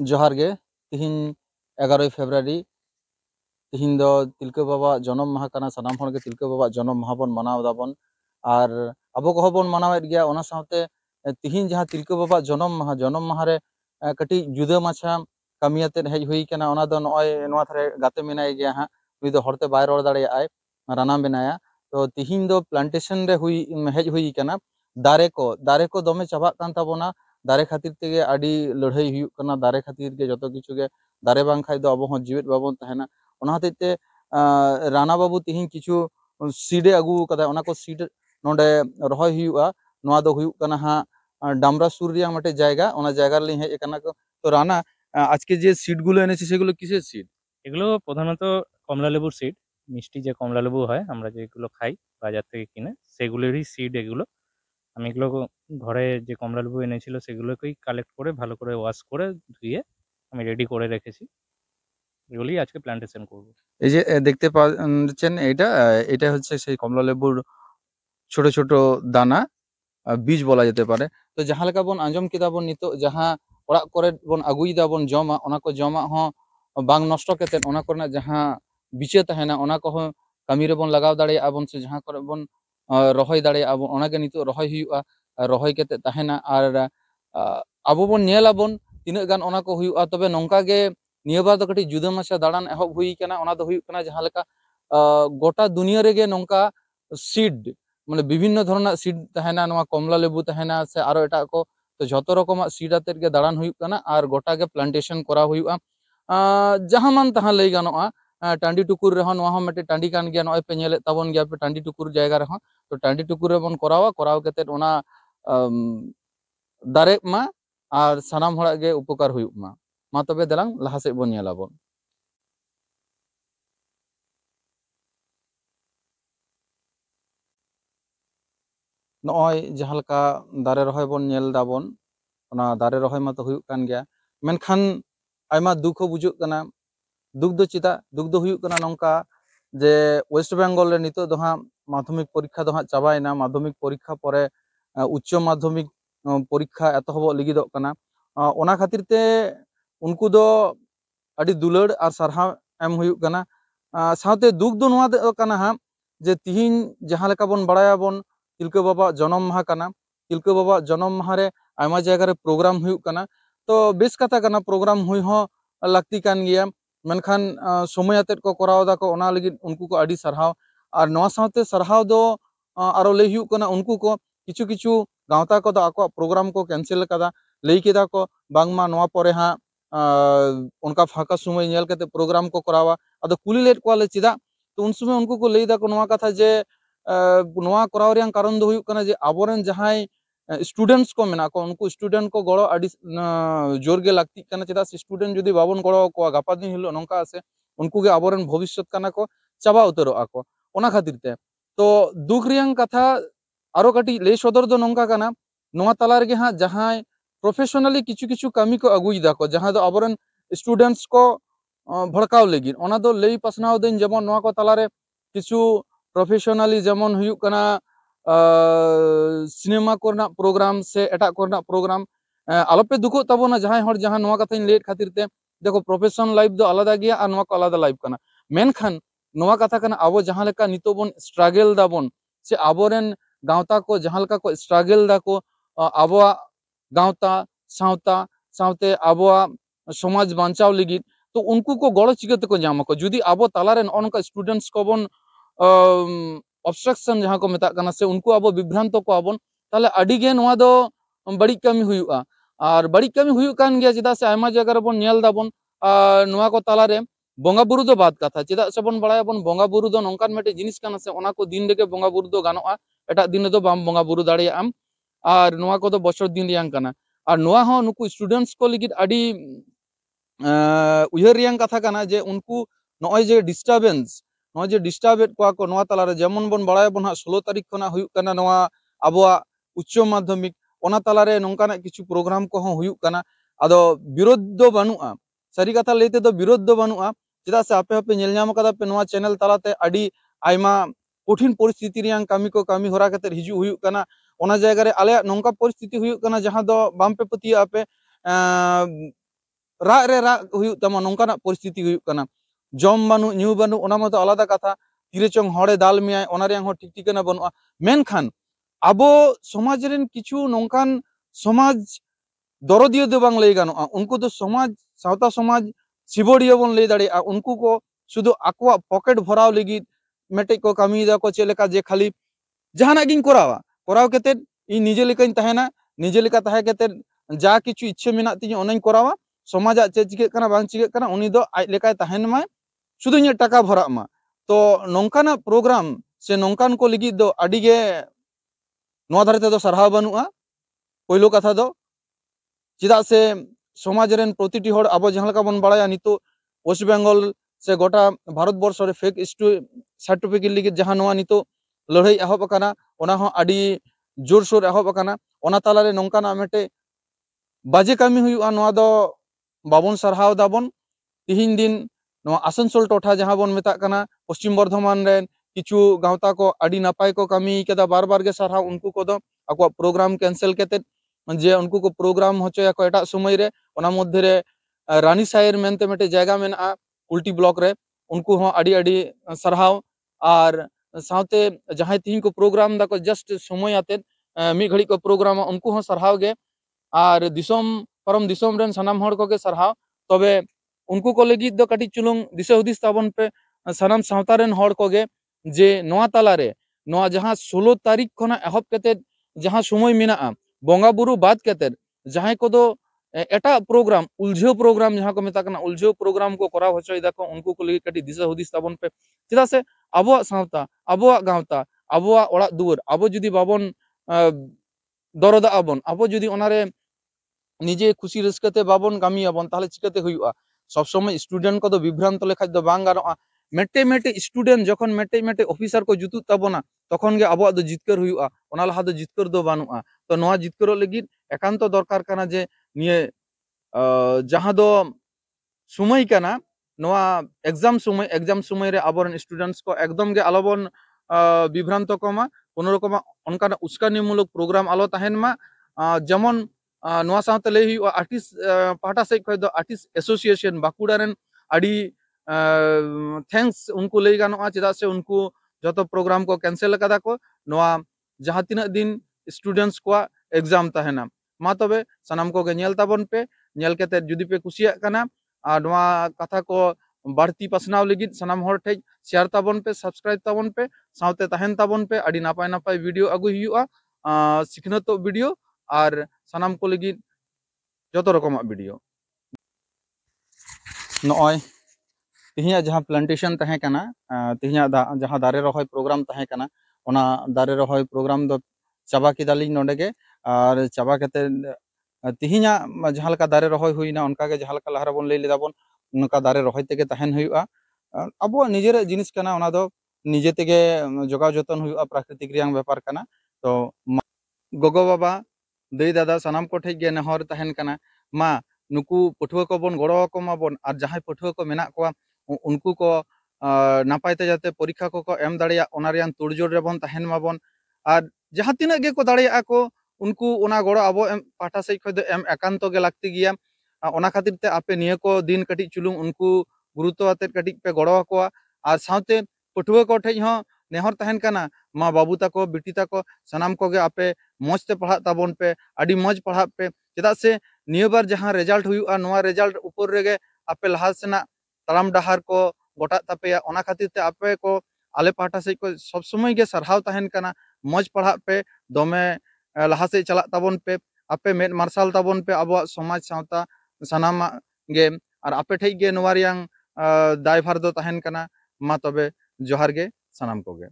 जोहार गे तिहिन 11 फेब्रुआरी तिहिन दो तिलका बाबा जन्म माहा काना सानाम हर गे तिलका बाबा जन्म माहा बन मनाव दाबन और अबो को बन मनावेद गया ओना साथे तिहिन जहां तिलका बाबा जन्म माहा रे कटी जुदा माछा कमियाते हेज हुई कना ओना दो नय नोआ थारे गाते मेनाय गया हां उनी दो हरते बाय रोड दाड़े आय राना बेनाया तो तिहिन दो प्लांटेशन रे हुई हेज हुई कना दारे को दमे चाबा कान ताबोना दारे खातिर तेगे आडी लड़ाई हुई कना दारे खातिर के जतो किछु गे दारे बांग खाइ दो अबो हन जीवित बाबन तहना ओना हतेते राना बाबू तिहिन किछु सीडे अगु कदा ओना को सीड नोंडे रहोय हुआ नोआ दो हुई कना हा डामरा सुर रिया मटे जायगा ओना जायगा रे हेज कना को तो राना आज के जे सीड गुलो এনেছি সেগুলো কিসের सीड এগুলো প্রধানত কমলা লেবুর সিড মিষ্টি যে কমলা লেবু হয় আমরা যেগুলো খাই বাজার থেকে কিনে সেগুলোরই সিড এগুলো আমি এগুলো ঘরে যে কমলা লেবু এনেছিল সেগুলোকেই কালেক্ট করে ভালো করে ওয়াশ করে ধুয়ে আমি রেডি করে রেখেছি এগুলোই আজকে প্ল্যান্টেশন করব এই যে দেখতে পাচ্ছেন এটা হচ্ছে সেই কমলা লেবুর ছোট ছোট দানা बीज बोला जेते पारे तो जहाँ लेका बन आंजम किदा बन नितो जहाँ ओड़ा करे बन अगुईदा बन जमा ओना को जमा हो बांग नष्ट केते ओना करना जहाँ बिचे तहना ओना को कमी रे बन लगाव दाड़े आबन से जहाँ करे बन रहोय दाड़े आबन ओना के नितो रहोय हुआ रहोय केते तहना और आबो बन नेला बन तिना गान ओना को हुआ तबे नोंका गे निया बार दो कटी जुदा माछा दाड़ान एहब हुई कना ओना दो हुई कना जहाँ लेका गोटा दुनिया रे गे नोंका सीड মানে বিভিন্ন ধরনের সিড তাহেনা নয়া কমলা লেবু তাহেনা সে আরো এটা কো তো যত রকম সিড আতের গে দাঁড়ান হুইক কানা আর গোটা গে প্লান্টেশন করা হুইয়া জাহামান তাহা লই গানোয়া টান্ডি টুকুর রেহ নয়া হম মেটে টান্ডি কান গিয়া নয় পে নেলে তাবন গিয়া পে টান্ডি টুকুর জায়গা রেহ তো টান্ডি টুকুর রে বন করাও কেতে ওনা দারে মা আর সানাম হড়া গে উপকার হুইক মা তবে দেলাং লাহা সেদ বন নেলাবন नय जहाँ लेका दारे रहोय बन नेल दाबन ओना दारे रहोय मा तो हुयुक कान गया मेनखान आयमा दुख हो बुझुक कना दुख दो चिता दुख दो हुयुक कना नोंका जे वेस्ट बेंगल रे नितो दो हां माध्यमिक परीक्षा दो हां चाबायना माध्यमिक परीक्षा परे उच्च माध्यमिक परीक्षा एतहब लिगिदोग कना ओना खातिर ते उनको दो अडी दुलड़ और सारहाव एम हुयुक कना साथे दुख दो नोआ दो कना हां जे तिहिन जहाँ लेका बन बड़ाया बन तिलका बाबा जन्म माहा कना तिलका बाबा जन्म माहा रे आयमा जायगा रे प्रोग्राम हुयुक कना तो बेस कथा कना प्रोग्राम हुई हो लगती कान गया मेनखान समय आतेद को कराव दा को ओना लगिद उनको को अडी सरहाव और नोआ साथे सरहाव दो आरो लई हुयुक कना उनको को किछु किछु गावता को दा को प्रोग्राम को कैंसिल कदा लई केदा को बांगमा नोआ परे हा उनका फाका समय नेल कते प्रोग्राम को करावा अदो कुली लेट को चिदा तो उन समय उनको को लई दा को नोआ कथा जे नोआ कराव रियां कारण दो हुयुक कना जे आबोरेन जहाय स्टूडेंट्स को मेना को उनको स्टूडेंट को गड़ो अडी जोर गे लगती कना चेदा स्टूडेंट जुदी बाबन गड़ो को गापा दिन हिलो नोंका आसे उनको गे आबोरेन भविष्यत कना को चाबा उतरो आको ओना खातिर ते तो दुख रियां कथा आरो कटी ले सदर दो नोंका कना नोआ तला रे हां जहाय प्रोफेशनली किछु किछु कमी को अगुई दा को जहां दो आबोरेन स्टूडेंट्स को भड़काव लेगिन ओना दो लई पासनाव दिन जेमन नोआ को तला रे किछु प्रोफेशनली जेमन हुयुक कना सिनेमा कोरना प्रोग्राम से एटा कोरना प्रोग्राम आलोपे दुखो तबोना जहां हर जहां नोआ कथा लेट खातिर ते देखो प्रोफेशनल लाइफ दो आलादा गया और नोआ को आलादा लाइफ कना मेनखान नोआ कथा कना आबो जहां लेका नितो बन स्ट्रगल दाबन से आबोरेन गावता को जहां लेका को स्ट्रगल दा को आबोआ गावता सावता सावते आबोआ समाज बांचाव लगी तो उनको को गड़ो चिकते को जामा को जुदी आबो तालारे नोनका स्टूडेंट्स को बन ऑब्स्ट्रक्शन जहाँ को मेता कना से उनको अब विभ्रांत को आबन ताले अडी गे नोआ दो बड़ी कमी हुयुआ और बड़ी कमी हुयुक कान गया चेदा से आयमा जगह रे बन नेल दाबन नोआ को ताला रे बोंगा बुरु दो बात कथा चेदा से बन बड़ाया बन बोंगा बुरु दो नोंकान मेटे जिनिस काना से ओना को दिन रेगे बोंगा बुरु दो गानोआ एटा दिन दो बाम बोंगा बुरु दाड़े आम और नोआ को दो बछर दिन रियां कना और नोआ हो नुकु स्टूडेंट्स को लिगित अडी उयहर रियां कथा कना जे उनको नय जे डिस्टर्बेंस नय जे डिस्टर्बेड को को नोआ तला रे जेमन बन बड़ाया बन 16 तारीख खना हुयुक कना नोआ आबोआ उच्च माध्यमिक ओना तला रे नोंकाना किछु प्रोग्राम को हुयुक कना आदो विरोध दो बानुआ सारी कथा लेते दो विरोध दो बानुआ चेदा से आपे आपे नेल नाम कदा पे नोआ चैनल तलाते अडी आयमा कठिन परिस्थिति रियां कमी को कमी होरा कते हिजु हुयुक कना ओना जायगा रे आले नोंका परिस्थिति हुयुक कना जहां दो बाम पे पतिया आपे ᱨᱟᱜ ᱨᱮ ᱨᱟᱜ ᱦᱩᱭᱩᱜ ᱛᱟᱢᱟ ᱱᱚᱝᱠᱟᱱᱟᱜ ᱯᱚᱨᱤᱥᱛᱷᱤᱛᱤ ᱦᱩᱭᱩᱜ ᱠᱟᱱᱟ ᱡᱚᱢ ᱵᱟᱹᱱᱩᱜ ᱧᱩ ᱵᱟᱹᱱᱩᱜ ᱚᱱᱟ ᱢᱟᱛᱚ ᱟᱞᱟᱫᱟ ᱠᱟᱛᱷᱟ ᱛᱤᱨᱮ ᱪᱚᱝ ᱦᱚᱲᱮ ᱫᱟᱞ ᱢᱮᱭᱟᱭ ᱚᱱᱟ ᱨᱮᱭᱟᱜ ᱦᱚᱸ ᱴᱷᱤᱠ ᱴᱷᱤᱠᱟᱹᱱᱟ ᱵᱟᱹᱱᱩᱜᱼᱟ ᱢᱮᱱᱠᱷᱟन ᱟᱵᱚ ᱥᱚᱢᱟᱡᱽ ᱨᱮᱱ ᱠᱤᱪᱷᱩ ᱱᱚᱝᱠᱟᱱ ᱥᱚᱢᱟᱡᱽ ᱫᱚᱨᱚᱫᱤᱭᱟᱹ ᱫᱚ ᱵᱟᱝ ᱞᱟᱹᱭ ᱜᱟᱱᱚᱜᱼᱟ ᱩᱱᱠᱩ ᱫᱚ ᱥᱚᱢᱟᱡᱽ ᱥᱟᱶᱛᱟ ᱥᱚᱢᱟᱡᱽ ᱥᱤᱵᱚᱲᱤᱭᱟᱹ ᱵᱚᱱ ᱞᱟᱹᱭ ᱫᱟᱲᱮᱭᱟᱜᱼᱟ ᱩᱱᱠᱩ ᱠᱚ ᱥᱩᱫᱷᱩ ᱟᱠᱚᱣᱟᱜ ᱯᱚᱠᱮᱴ ᱵᱷᱚᱨᱟᱣ ᱞᱟᱹᱜᱤᱫ ᱢᱤᱫᱴᱮᱡ ᱠᱚ ᱠᱟᱹᱢᱤᱭᱮᱫᱟ ᱠᱚ ᱪᱮᱫ ᱞᱮᱠᱟ ᱡᱮ ᱠᱷᱟᱹᱞᱤ ᱡᱟᱦᱟᱱᱟᱜ ᱜᱤᱧ ᱠᱚᱨᱟᱣᱟ ᱠᱚᱨᱟᱣ ᱠᱟᱛᱮᱫ ᱤᱧ ᱱᱤᱡᱮ ᱞᱮᱠᱟᱧ ᱛᱟᱦᱮᱱᱟ ᱱᱤᱡᱮ ᱞᱮᱠᱟ ᱛᱟᱦᱮᱸ ᱠᱟᱛᱮᱫ ᱡᱟ ᱠᱤᱪᱷᱩ ᱤᱪᱪᱷᱟᱹ ᱢᱮᱱᱟᱜ ᱛᱤᱧᱟ ᱚᱱᱟᱧ ᱠᱚᱨᱟᱣᱟ ᱥᱚᱢᱟᱡᱟᱜ ᱪᱮᱫ ᱪᱤᱠᱟᱹᱜ ᱠᱟᱱᱟ ᱵᱟᱝ ᱪᱤᱠᱟᱹᱜ ᱠᱟᱱᱟ ᱩᱱᱤ ᱫᱚ ᱟᱡ ᱞᱮᱠᱟᱭ ᱛᱟᱦᱮᱱ ᱢᱟᱭ শুধু ইᱧᱟᱹᱜ টাকা ভরাক মা তো নংকানাᱜ প্রোগ্রাম সে নংকান ᱠᱚ ᱞᱟᱹᱜᱤᱫ ᱫᱚ ᱟᱹᱰᱤ ᱜᱮ ᱱᱚᱣᱟ ᱫᱷᱟᱨᱮ ᱛᱮᱫᱚ ᱥᱟᱨᱦᱟᱣ ᱵᱟᱹᱱᱩᱜᱼᱟ ᱯᱳᱭᱞᱳ ᱠᱟᱛᱷᱟ ᱫᱚ ᱪᱮᱫᱟᱜ ᱥᱮ ᱥᱚᱢᱟᱡᱽ ᱨᱮᱱ ᱯᱨᱚᱛᱤᱴᱤ ᱦᱚᱲ ᱟᱵᱚ ᱡᱟᱦᱟᱸ ᱞᱮᱠᱟ ᱵᱚᱱ ᱵᱟᱲᱟᱭᱟ ᱱᱤᱛᱚᱜ ᱳᱭᱮᱥᱴ ᱵᱮᱝᱜᱚᱞ ᱥᱮ ᱜᱚᱴᱟ ᱵᱷᱟᱨᱚᱛ ᱵᱚᱨᱥᱚ ᱨᱮ ᱯᱷᱮᱠ সার্টিফিকেট ᱞᱟᱹᱜᱤᱫ ᱡᱟᱦᱟᱸ ᱱᱚᱣᱟ ᱱᱤᱛᱚᱜ ᱞᱟᱹᱲᱦᱟᱹᱭ ᱮᱦᱚᱵ ᱟᱠᱟᱱᱟ ᱚᱱᱟ ᱦᱚᱸ ᱟᱹᱰᱤ ᱡᱳᱨᱥᱳᱨ ᱮᱦᱚᱵ ᱟᱠᱟᱱᱟ ᱚᱱᱟ ᱛᱟᱞᱟᱨᱮ ᱱᱚᱝᱠᱟᱱᱟᱜ ᱢᱤᱫᱴᱮᱡ বাজে কামি ᱦᱩᱭᱩᱜᱼᱟ ᱱᱚᱣᱟ ᱫᱚ ᱵᱟᱵᱚᱱ ᱥᱟᱨᱦᱟᱣ ᱫᱟᱵᱚᱱ ᱛᱤᱦᱤᱧ ᱫᱤᱱ ᱱᱚᱣᱟ আসানসোল ᱴᱚᱴᱷᱟ ᱡᱟᱦᱟᱸ ᱵᱚᱱ ᱢᱮᱛᱟᱜ ᱠᱟᱱᱟ ᱯᱚᱥᱪᱤᱢ ᱵᱚᱨধᱚᱢᱟᱱ ᱨᱮᱱ ᱠᱤᱪᱷᱩ ᱜᱟᱶᱛᱟ ᱠᱚ ᱟᱹᱰᱤ ᱱᱟᱯᱟᱭ ᱠᱚ ᱠᱟᱹᱢᱤ ᱠᱮᱫᱟ ᱵᱟᱨ ᱵᱟᱨ ᱜᱮ ᱥᱟᱨᱦᱟᱣ ᱩᱱᱠᱩ ᱠᱚᱫᱚ ᱟᱠᱚᱣᱟᱜ ᱯᱨᱳᱜᱨᱟᱢ ᱠᱮᱱᱥᱮᱞ ᱠᱟᱛᱮᱫ ᱡᱮ ᱩᱱᱠᱩ ᱠᱚ ᱯᱨᱳᱜᱨᱟᱢ ᱦᱚᱪᱚᱭᱟᱠᱚ ᱮᱴᱟᱜ ᱥᱚᱢᱚᱭ ᱨᱮ ᱚᱱᱟ ᱢᱚধ্যে ᱨᱮ রানী সাইর মেনতে মিটে জায়গা মেনাᱜᱼᱟ কুলটি ব্লক রে উনকু হᱚᱸ আᱹᱰি আᱹᱰি সারহাও আর সাথে জাহাᱸᱭ তিহিᱧ को प्रोग्राम दाको जस्ट समय आते मी घड़ी को प्रोग्राम उनको हॉं सरहाव गे और दिसोम परम दिसोम रेन सनाम हड़ को गे सरहाव तबे उनको को लगिद दो कटी चुलुंग दिशा हुदिस ताबन पे सनाम सावता रेन हड़ को गे जे नोआ ताला रे नोआ जहां 16 तारीख खना एहब कते जहां समय मेनाआ बोंगा बुरु बात कते जहां को दो एटा प्रोग्राम उलझो प्रोग्राम जहां को मेता कना उलझो प्रोग्राम को कराव होचोय दाको उनको को लगी कटी दिशा हुदिस ताबन पे चेदा से आबो सावता आबो गावता आबो ओड़ा दुवर आबो जुदी बाबन दरदा आबन आबो जुदी ओनारे निजे खुशी रस्कते बाबन कामी आबन ताहले चिकाते हुयुआ सब समय स्टूडेंट को दो विभ्रांत लेखा दो बांग गानोआ मेटे मेटे स्टूडेंट जखन मेटे मेटे ऑफिसर को जुतु ताबोना तखन गे आबो दो जितकर हुयुआ ओना लहा दो जितकर दो बानुआ तो नोआ जितकर लगिद एकांत दरकार काना जे निये जहां दो समय काना नोआ एग्जाम समय रे आबोरन स्टूडेंट्स को एकदम गे आलोबन विभ्रांत कमा कोनो रकम अनकाना उस्कानिमूलक प्रोग्राम आलो ताहेन मा जेमन नोआ साथे लई हुयुआ आर्टिस्ट पाहटा से खय दो आर्टिस्ट एसोसिएशन बाकुड़ा रेन आडी थैंक्स उनको लई गानोआ चेदा से उनको जतो प्रोग्राम को कैंसिल कदा को नोआ जहां तिना दिन स्टूडेंट्स को एग्जाम ताहेना मा तबे सनाम को गे नेल ताबन पे नेल केते जुदी पे कुसिया काना नोआ कथा को बाड़ती पासनाव लगिद सनाम हर ठेज शेयर ताबन पे सब्सक्राइब ताबन पे सावते ताहेन ताबन पे आडी नापाय नापाय वीडियो अगु हुयुआ सिखनतो वीडियो और सनाम को लगिद जतो रकम वीडियो नॉय तिहिया जहां प्लांटेशन तहे कना तिहिया जहां दारे रहोय प्रोग्राम तहे कना ओना दारे रहोय प्रोग्राम दो चाबा किदाली नोंडे गे और चाबा कते तिहिया जहां लका दारे रहोय हुइना उनका गे जहां लका लहरा बोन लई लेदा बोन उनका दारे रहोय तेगे तहेन हुइआ अब निजेर जिनिस कना ओना दो निजे तेगे जोगाव जतन हुइआ प्राकृतिक रियांग व्यापार कना तो गोगो बाबा दई दादा सनाम को ठेज गे नेहर तहेन कना मा नुकु पठुआ को बोन गड़ो को माबोन और जहां पठुआ को मेना को उनको को नापायते जाते परीक्षा को एम दाड़िया ओना रियान तुड़जोड़ रेबन तहेन माबोन और जहां तिना गे को दाड़िया को उनको ओना गड़ो आबो एम पाटा से खय दो एम एकांत गे लागती गिया ओना खातिर ते आपे निये को दिन कटी चुलुंग उनको गुरुत्व आते कटी पे गड़ो आकोआ और साथे पठुआ को ठेज हो नेहर तहेन कना मा बाबू ताको बिटी ताको सनाम को गे आपे मौजते पढ़ा ताबोन पे आडी मौज पढ़ा पे चेदा से निये बार जहां रिजल्ट हुयुआ नोआ रिजल्ट ऊपर रेगे आपे लहा सेना तालाम डहार को गोटा तापेया ओना खातिर ते आपे को आले पाटा से को सब समय गे सरहाव तहेन कना मौज पढ़ा पे दोमे लहा से चला ताबोन पे आपे मेद मार्शल ताबोन पे आबो समाज सावता सनामा गे और आपे ठेज गे नोआ रियांग दायभार दो तहेन कना मा तबे जोहार गे सनाम को गे।